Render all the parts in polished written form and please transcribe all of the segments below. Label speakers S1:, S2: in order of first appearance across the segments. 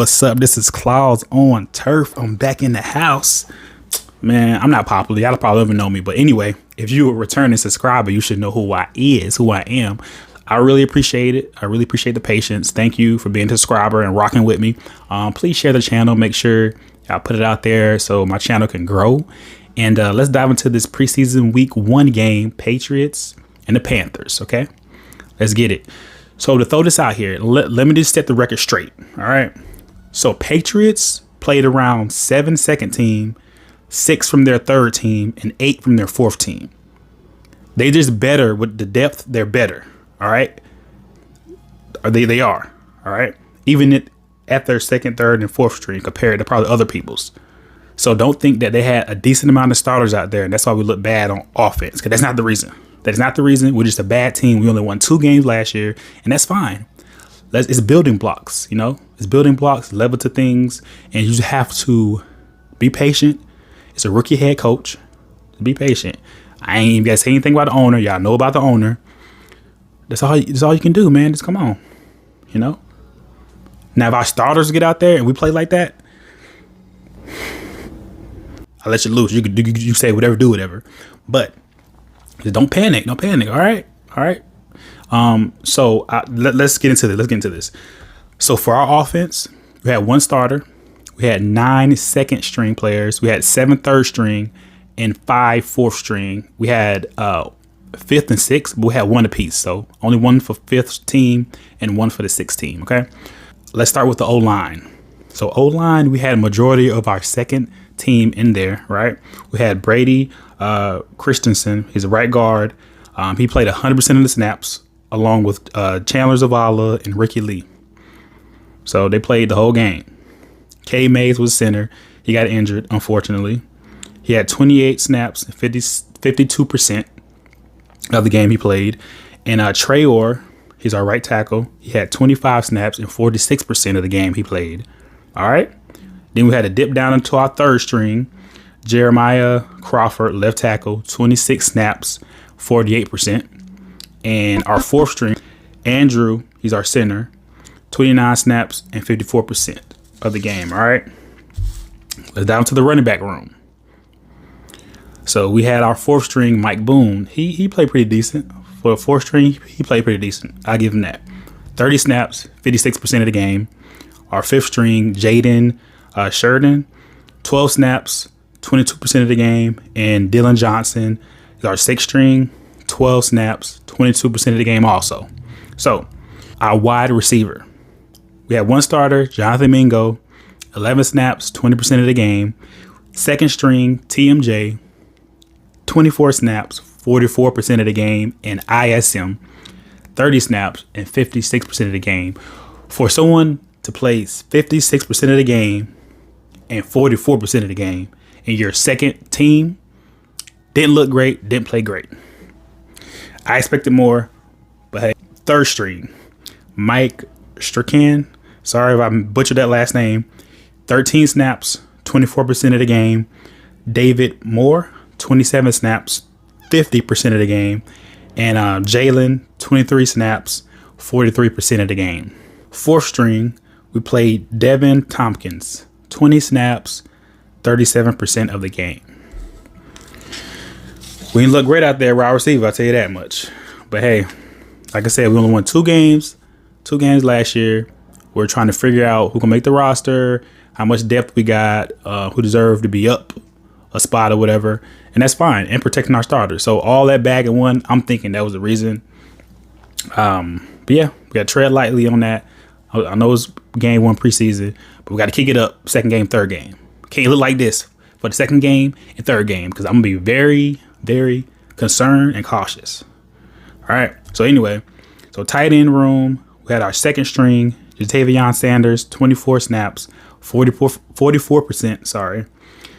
S1: What's up? This is Claus on Turf. I'm back in the house. Man, I'm not popular. Y'all probably don't even know me. But anyway, if you're a returning subscriber, you should know who I am. I really appreciate it. I really appreciate the patience. Thank you for being a subscriber and rocking with me. Please share the channel. Make sure y'all put it out there so my channel can grow. And let's dive into this preseason week 1 game, Patriots and the Panthers. Okay, let's get it. So to throw this out here, let me just set the record straight. All right. So Patriots played around 7 second team, 6 from their third team, and 8 from their fourth team. They just better with the depth. They're better. All right. Or they are. All right. Even at their second, third, and fourth string compared to probably other people's. So don't think that they had a decent amount of starters out there, and that's why we look bad on offense, because that's not the reason. That is not the reason. We're just a bad team. We only won 2 games last year, and that's fine. It's building blocks, you know? It's building blocks, level to things, and you just have to be patient. It's a rookie head coach. Be patient. I ain't even got to say anything about the owner. Y'all know about the owner. That's all you can do, man. Just come on, you know? Now, if our starters get out there and we play like that, I'll let you loose. You say whatever, do whatever. But just don't panic. Don't panic. All right. All right. So let's get into this. So for our offense, we had 1 starter. We had 9 second string players. We had 7 third string and 5 fourth string. We had 5th and 6th, but we had 1 apiece. So only 1 for 5th team and 1 for the 6th team. Okay. Let's start with the O-line. So O-line, we had a majority of our second team in there, right? We had Brady Christensen. He's a right guard. He played 100% of the snaps, along with Chandler Zavala and Ricky Lee. So they played the whole game. K. Mays was center. He got injured, unfortunately. He had 28 snaps, 52% of the game he played. And Trey Orr, he's our right tackle. He had 25 snaps and 46% of the game he played. All right. Then we had to dip down into our third string. Jeremiah Crawford, left tackle, 26 snaps, 48%. And our fourth string, Andrew, he's our center, 29 snaps and 54% of the game. All right. Let's dive into the running back room. So we had our fourth string, Mike Boone. He played pretty decent. For a fourth string, he played pretty decent. I'll give him that. 30 snaps, 56% of the game. Our fifth string, Jaden Sheridan, 12 snaps, 22% of the game. And Dylan Johnson is our sixth string, 12 snaps, 22% of the game also. So our wide receiver, we had 1 starter, Jonathan Mingo, 11 snaps, 20% of the game. Second string, TMJ, 24 snaps, 44% of the game. And ISM, 30 snaps and 56% of the game. For someone to play 56% of the game and 44% of the game, and your second team didn't look great, didn't play great. I expected more, but hey, third string, Mike Strican, sorry if I butchered that last name, 13 snaps, 24% of the game. David Moore, 27 snaps, 50% of the game. And Jalen, 23 snaps, 43% of the game. Fourth string, we played Devin Tompkins, 20 snaps, 37% of the game. We didn't look great out there, wide receiver, I'll tell you that much. But hey, like I said, we only won 2 games last year. We're trying to figure out who can make the roster, how much depth we got, who deserve to be up a spot or whatever. And that's fine. And protecting our starters. So all that bag and one, I'm thinking that was the reason. But yeah, we got to tread lightly on that. I know it's game 1 preseason, but we got to kick it up second game, third game. Can't look like this for the second game and third game, because I'm going to be very, very concerned and cautious. All right. So anyway, so tight end room, we had our second string, Jatavion Sanders, 24 snaps, 44%, sorry.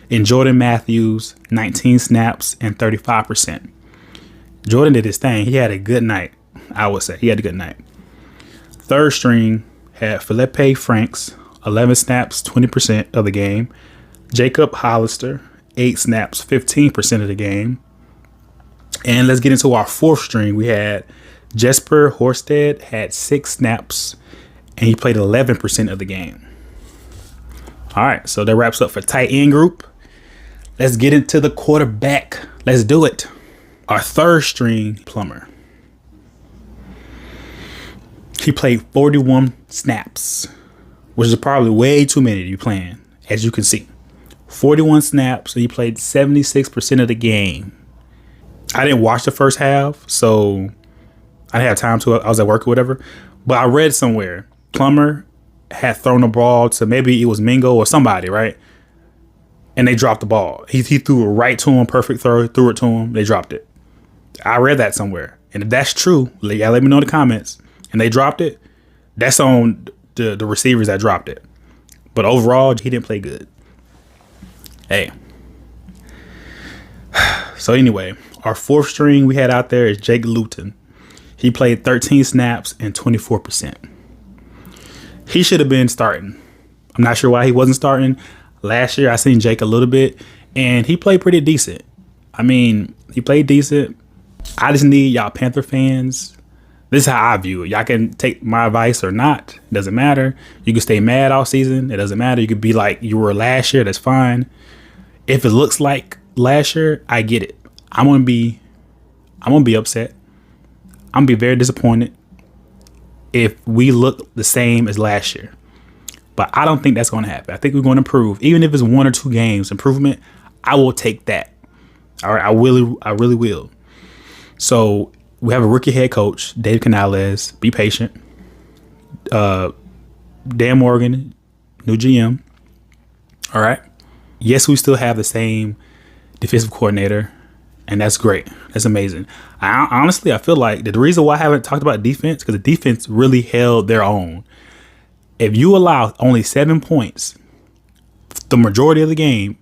S1: And Jordan Matthews, 19 snaps and 35%. Jordan did his thing. He had a good night, I would say. He had a good night. Third string had Felipe Franks, 11 snaps, 20% of the game. Jacob Hollister, 8 snaps, 15% of the game. And let's get into our fourth string. We had Jesper Horsted, had 6 snaps, and he played 11% of the game. All right, so that wraps up for tight end group. Let's get into the quarterback. Let's do it. Our third string Plummer. He played 41 snaps, which is probably way too many to be playing, as you can see. 41 snaps, so he played 76% of the game. I didn't watch the first half, so I didn't have time to. I was at work or whatever. But I read somewhere Plummer had thrown the ball to, maybe it was Mingo or somebody, right? And they dropped the ball. He threw it right to him, perfect throw, threw it to him. They dropped it. I read that somewhere. And if that's true, let me know in the comments. And they dropped it. That's on the receivers that dropped it. But overall, he didn't play good. Hey. So anyway, our fourth string we had out there is Jake Luton. He played 13 snaps and 24%. He should have been starting. I'm not sure why he wasn't starting. Last year, I seen Jake a little bit, and he played pretty decent. I mean, he played decent. I just need y'all Panther fans. This is how I view it. Y'all can take my advice or not. It doesn't matter. You can stay mad all season. It doesn't matter. You could be like you were last year. That's fine. If it looks like last year, I get it. I'm gonna be upset. I'm gonna be very disappointed if we look the same as last year. But I don't think that's going to happen. I think we're going to improve. Even if it's 1 or 2 games improvement, I will take that. All right, I really will. So we have a rookie head coach, Dave Canales. Be patient. Dan Morgan, new GM. All right. Yes, we still have the same defensive coordinator, and that's great. That's amazing. Honestly, I feel like the reason why I haven't talked about defense, because the defense really held their own. If you allow only 7 points, the majority of the game,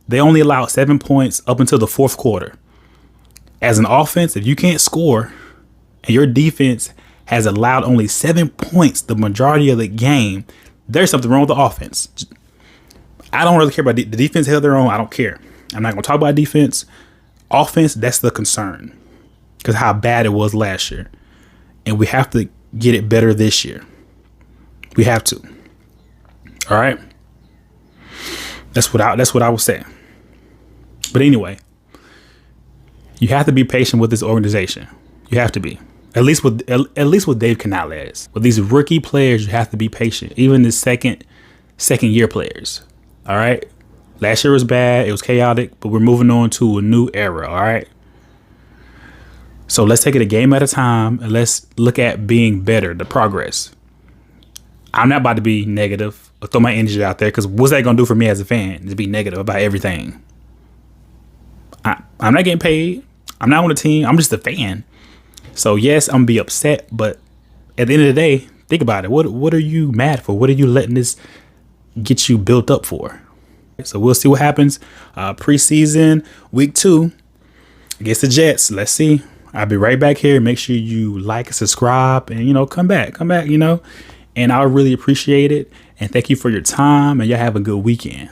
S1: they only allowed 7 points up until the fourth quarter. As an offense, if you can't score and your defense has allowed only 7 points the majority of the game, there's something wrong with the offense. I don't really care about the defense held their own. I don't care. I'm not going to talk about defense. Offense, that's the concern because how bad it was last year. And we have to get it better this year. We have to. All right. That's what I would say. But anyway, you have to be patient with this organization. You have to be. At least with Dave Canales. With these rookie players, you have to be patient. Even the second year players. All right. Last year was bad. It was chaotic, but we're moving on to a new era. All right. So let's take it a game at a time and let's look at being better, the progress. I'm not about to be negative or throw my energy out there because what's that going to do for me as a fan? To be negative about everything. I'm not getting paid. I'm not on the team. I'm just a fan. So, yes, I'm going to be upset. But at the end of the day, think about it. What are you mad for? What are you letting this get you built up for? So, we'll see what happens. Preseason, week 2 against the Jets. Let's see. I'll be right back here. Make sure you like and subscribe and, come back, and I really appreciate it. And thank you for your time. And y'all have a good weekend.